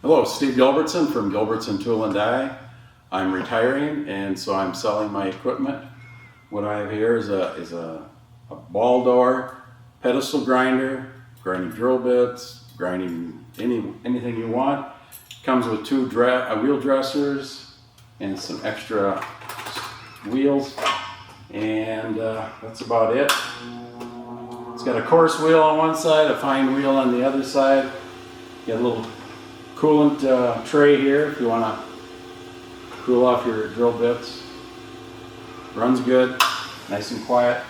Hello, Steve Gilbertson from Gilbertson Tool and Die. I'm retiring, and so I'm selling my equipment. What I have here is a Baldor pedestal grinder, grinding drill bits, grinding anything you want. Comes with two wheel dressers and some extra wheels, and that's about it. It's got a coarse wheel on one side, a fine wheel on the other side. Got a little coolant tray here if you want to cool off your drill bits. Runs good, nice and quiet.